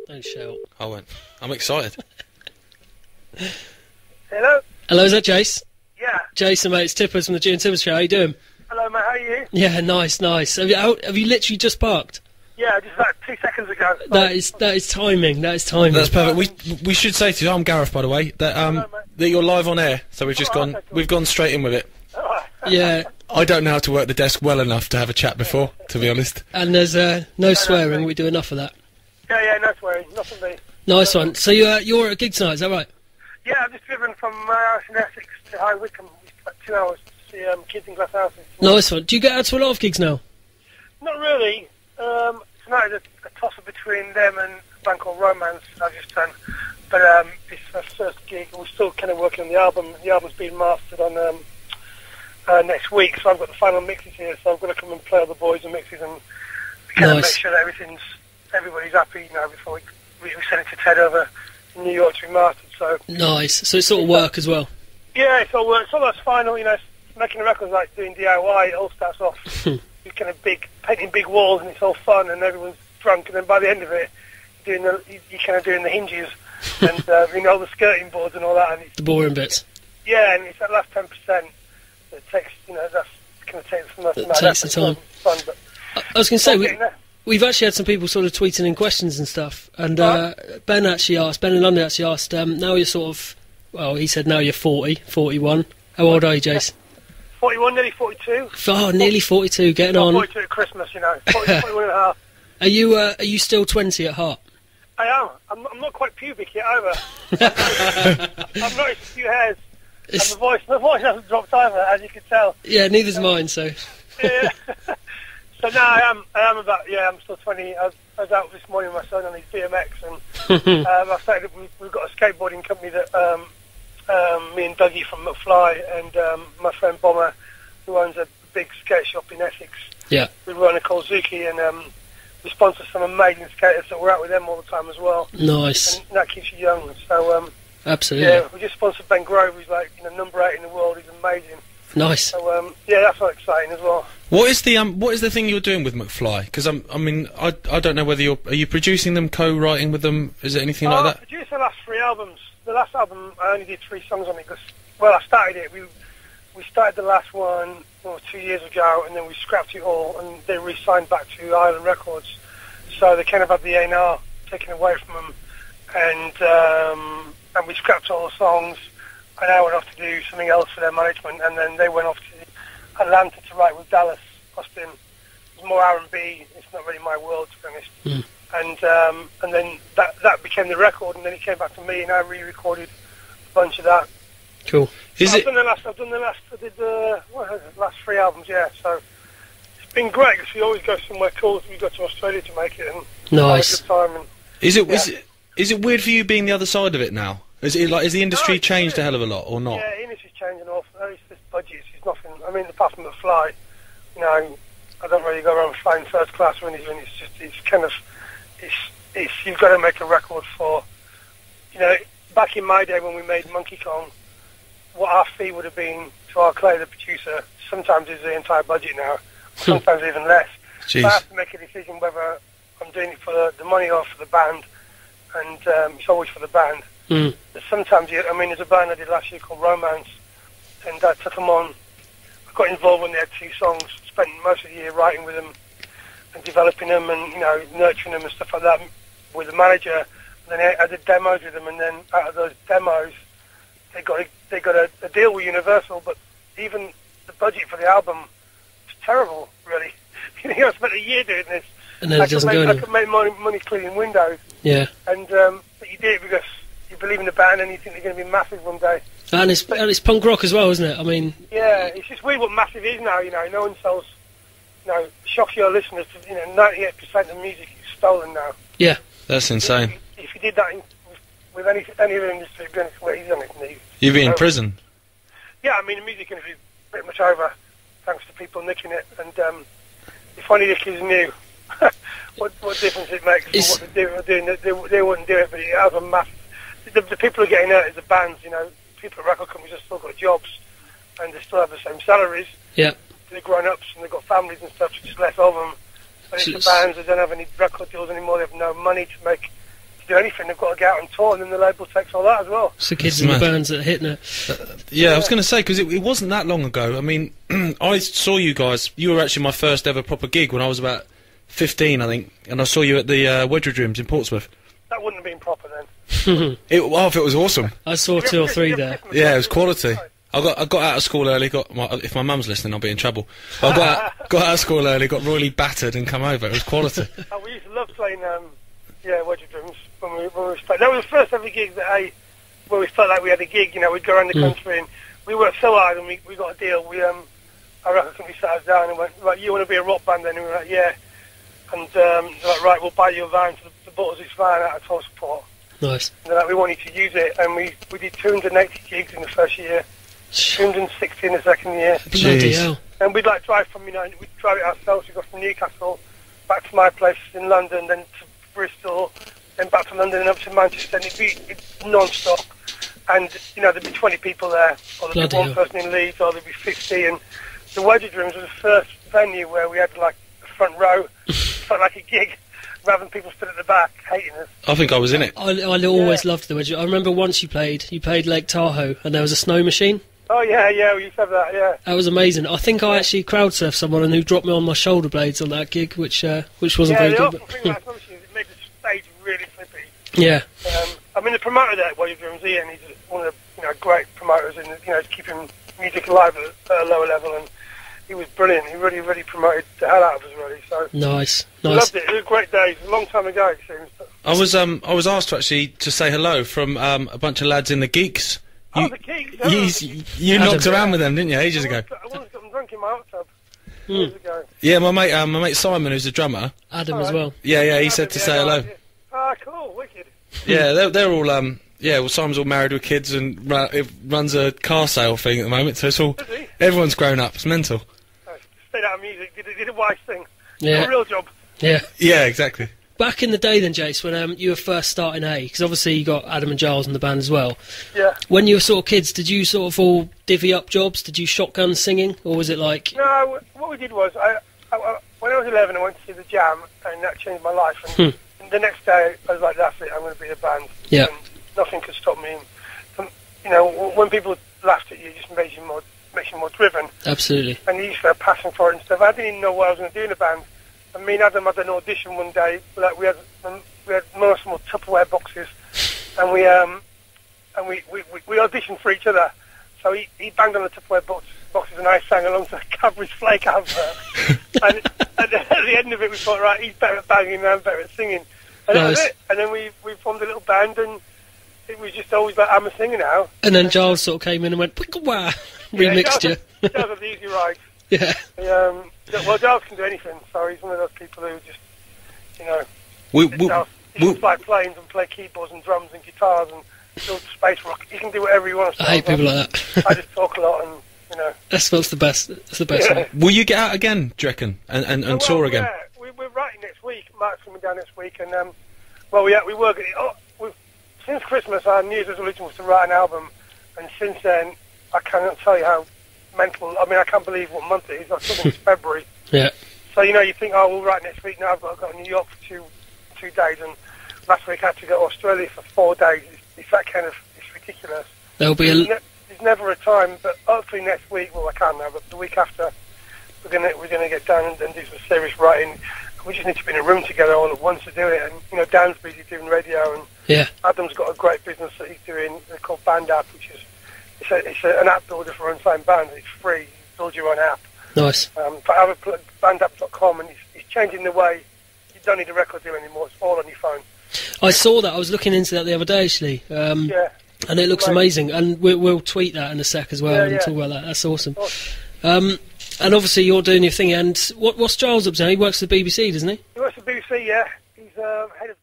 Don't shout. I went. I'm excited. Hello? Hello, is that Jace? Yeah. Jason, mate, it's Tippers from the G and Tippers show. How you doing? Hello, mate, how are you? Yeah, nice. Have you literally just parked? Yeah, just about 2 seconds ago. That is timing. That is timing. That's perfect. We should say to you, I'm Gareth, by the way, that Hello, that you're live on air. So we've just okay, cool. we've gone straight in with it. Alright. Yeah, I don't know how to work the desk well enough to have a chat before, to be honest. and there's no swearing. We do enough of that. Yeah, no swearing, nothing me. Nice one. So you're at a gig tonight, is that right? Yeah, I've just driven from my house in Essex to High Wycombe. It's about 2 hours to see Kids in Glass Houses. Nice one. Do you get out to a lot of gigs now? Not really. Tonight is a toss-up between them and a band called Romance I've just done. But it's our first gig, and we're still kind of working on the album. The album's being mastered on next week, so I've got the final mixes here, so I've got to come and play all the boys and mixes and kind of make sure that everybody's happy, before we send it to Ted over in New York to be mastered. So Nice. So it's sort of work as well. yeah, it's all work. It's all that's final, making a record's like doing DIY. It all starts off with kind of painting big walls, and it's all fun, and everyone's drunk, and then by the end of it, you're kind of doing the hinges and all the skirting boards and all that. And The boring bits. yeah, and it's that last 10% that takes, that's kind of takes the time. Fun, but I was going to say, getting there. we've actually had some people sort of tweeting in questions and stuff, and Ben in London actually asked, now you're sort of, well, he said now you're 40, 41. How old are you, Jace? 41, nearly 42. Oh, nearly 42, getting on. 42 at Christmas, 41 and a half. Are you still 20 at heart? I am. I'm not quite pubic yet either. I've noticed a few hairs. And my voice hasn't dropped either, as you can tell. Yeah, neither's mine, so. Yeah. So now I am about, I'm still 20. I was out this morning with my son on his BMX, and I started, we've got a skateboarding company that me and Dougie from McFly and my friend Bomber, who owns a big skate shop in Essex. Yeah. We run a called Zuki, and we sponsor some amazing skaters, so we're out with them all the time as well. Nice. And that keeps you young. So absolutely. yeah, we just sponsored Ben Grove, who's like number 8 in the world. He's amazing. Nice. So that's all exciting as well. What is the thing you're doing with McFly? Because I don't know whether are you producing them, co-writing with them? Is it anything like that? I produced the last 3 albums. The last album I only did 3 songs on it because, well, I started it. We started the last one 2 years ago, and then we scrapped it all, and they re-signed back to Island Records. So they kind of had the A&R taken away from them, and we scrapped all the songs. And I went off to do something else for their management, and then they went off to Atlanta to write with Dallas Austin. It's more R&B. It's not really my world, to be honest. And then that became the record, and then it came back to me, and I re-recorded a bunch of that. Cool. So I did the last 3 albums, yeah. So it's been great because we always go somewhere cool. We go to Australia to make it, and nice. Have a good time. And, Is it weird for you being the other side of it now? Is the industry changed a hell of a lot, or not? Yeah, the industry's changing awful. It's just budgets. It's nothing. I mean, apart from the fly, I don't really go around flying first class or anything. You've got to make a record for, back in my day when we made Monkey Kong, what our fee would have been to our Clay, the producer, sometimes is the entire budget now, sometimes even less. Jeez. So I have to make a decision whether I'm doing it for the money or for the band, and it's always for the band. But sometimes, there's a band I did last year called Romance, and I took them on. I got involved when they had 2 songs, spent most of the year writing with them and developing them and, nurturing them and stuff like that with the manager. And then I did demos with them, and then out of those demos, they got a deal with Universal, but even the budget for the album was terrible, really. I spent a year doing this. And then it doesn't go anywhere. I could make money cleaning windows. Yeah. And but you did it because you believe in the band and you think they're going to be massive one day. And it's punk rock as well, isn't it? I mean... Yeah, it's just weird what massive is now, No one sells... shocks your listeners to, 98% of music is stolen now. Yeah. That's insane. If you did that with any other industry, it'd be quite easy on it. You'd be in prison. Yeah, the music industry is pretty much over, thanks to people nicking it. And if only this is new, what difference it makes from what they're doing. They wouldn't do it, but it has a massive... The people who are getting hurt is the bands, People at record companies have still got jobs, and they still have the same salaries. Yeah. They're grown-ups, and they've got families and stuff, so just less of them. But it's the bands that don't have any record deals anymore. They have no money to do anything, they've got to get out and tour, and then the label takes all that as well. It's the kids in the bands that are hitting it. Yeah, I was going to say, because it wasn't that long ago. I mean, I saw you guys. You were actually my first ever proper gig when I was about 15, I think, and I saw you at the Wedgeridge in Portsmouth. That wouldn't have been proper then. It was awesome. I saw 2 or 3 there. Yeah, it was quality. I got out of school early. If my mum's listening, I'll be in trouble. But I got out of school early, got royally battered, and come over. It was quality. We used to love playing, Wedgie Drums when we played. That was the first ever gig where we felt like we had a gig. You know, we'd go around the country and we worked so hard, and we got a deal. I reckon we sat us down and went, right, you want to be a rock band then? And we were like, yeah. And they're like, right, we'll buy you a van to the Butters' van out of Tollsuport. Nice. And they're like, we want you to use it. And we did 280 gigs in the first year, 260 in the second year. Bloody hell. And we'd like drive from, we'd drive it ourselves. We'd go from Newcastle back to my place in London, then to Bristol, then back to London and up to Manchester. And it'd be non-stop. And, there'd be 20 people there, or there'd be one person in Leeds, or there'd be 50. And the Wedgie Drums was the first venue where we had, like, the front row. Felt like a gig, rather than people stood at the back hating us. I think I was in it. I always loved the Wedgie. I remember once you played Lake Tahoe, and there was a snow machine. Oh, yeah, we used to have that, yeah. That was amazing. I think I actually crowd surfed someone who dropped me on my shoulder blades on that gig, which wasn't very good. Yeah, the snow machines, it made the stage really flippy. Yeah. The promoter there at Wedgie Drums, Ian, he's one of the great promoters in keeping music alive at a lower level, and he was brilliant. He really, really promoted the hell out of us, really. So nice. Loved it. It was a great day. It was a long time ago, it seems. I was asked to say hello from a bunch of lads in the Geeks. The Geeks. You knocked around with them, didn't you, ages ago? I once got them drunk in my hot tub years ago. Yeah, my mate Simon, who's a drummer. Adam as well. Yeah, he said to say hello. Ah, cool, wicked. Yeah, they're all well, Simon's all married with kids and runs a car sale thing at the moment, so it's all everyone's grown up. It's mental. Stayed out of music, did a wise thing. Yeah. A real job. Yeah. Yeah, exactly. Back in the day then, Jace, when you were first starting because obviously you got Adam and Giles in the band as well. Yeah. When you were sort of kids, did you sort of all divvy up jobs? Did you shotgun singing, or was it like... No, what we did was, when I was 11, I went to see the Jam, and that changed my life. And the next day, I was like, that's it, I'm going to be in a band. Yeah. And nothing could stop me. And, when people laughed at you, it just makes you more driven. Absolutely. And you used to have passion for it and stuff. I didn't even know what I was going to do in a band. And me and Adam had an audition one day. Like we had more small Tupperware boxes, and we auditioned for each other. So he banged on the Tupperware boxes, and I sang along to Cadbury's Flake advert. And at the end of it, we thought, right, he's better at banging, and I'm better at singing. And that was it. And then we formed a little band, and it was just always like, I'm a singer now. And then Giles sort of came in and went, wah, remixed you. Giles had the easy ride. Yeah. Well, Giles can do anything, so he's one of those people who just, he can fly planes and play keyboards and drums and guitars and build space rockets. He can do whatever he wants. I hate people like that. I just talk a lot and, That's the best. That's the best way. Will you get out again, do you reckon, and tour again? Yeah, we're writing next week. Mark's coming down next week, and we work at it. Since Christmas, our New Year's resolution was to write an album, and since then, I cannot tell you how mental. I mean, I can't believe what month it is. I think it's February. Yeah. So you think, we'll write next week. Now I've got to go to New York for two days, and last week I had to go to Australia for 4 days. It's that kind of, it's ridiculous. There'll be there's never a time, but hopefully next week. Well, I can't now, but the week after, we're gonna get down and do some serious writing. We just need to be in a room together all at once to do it. And Dan's busy doing radio, and Adam's got a great business that he's doing. They're called Band App, which is an app builder for unsigned bands. It's free. You build your own app. Nice. But bandapp.com, and it's changing the way you don't need a record deal anymore. It's all on your phone. I saw that. I was looking into that the other day, actually. And it looks amazing. And we'll tweet that in a sec as well and talk about that. That's awesome. And obviously you're doing your thing. And what's Giles up to now? He works for the BBC, doesn't he? He works for the BBC, yeah. He's head of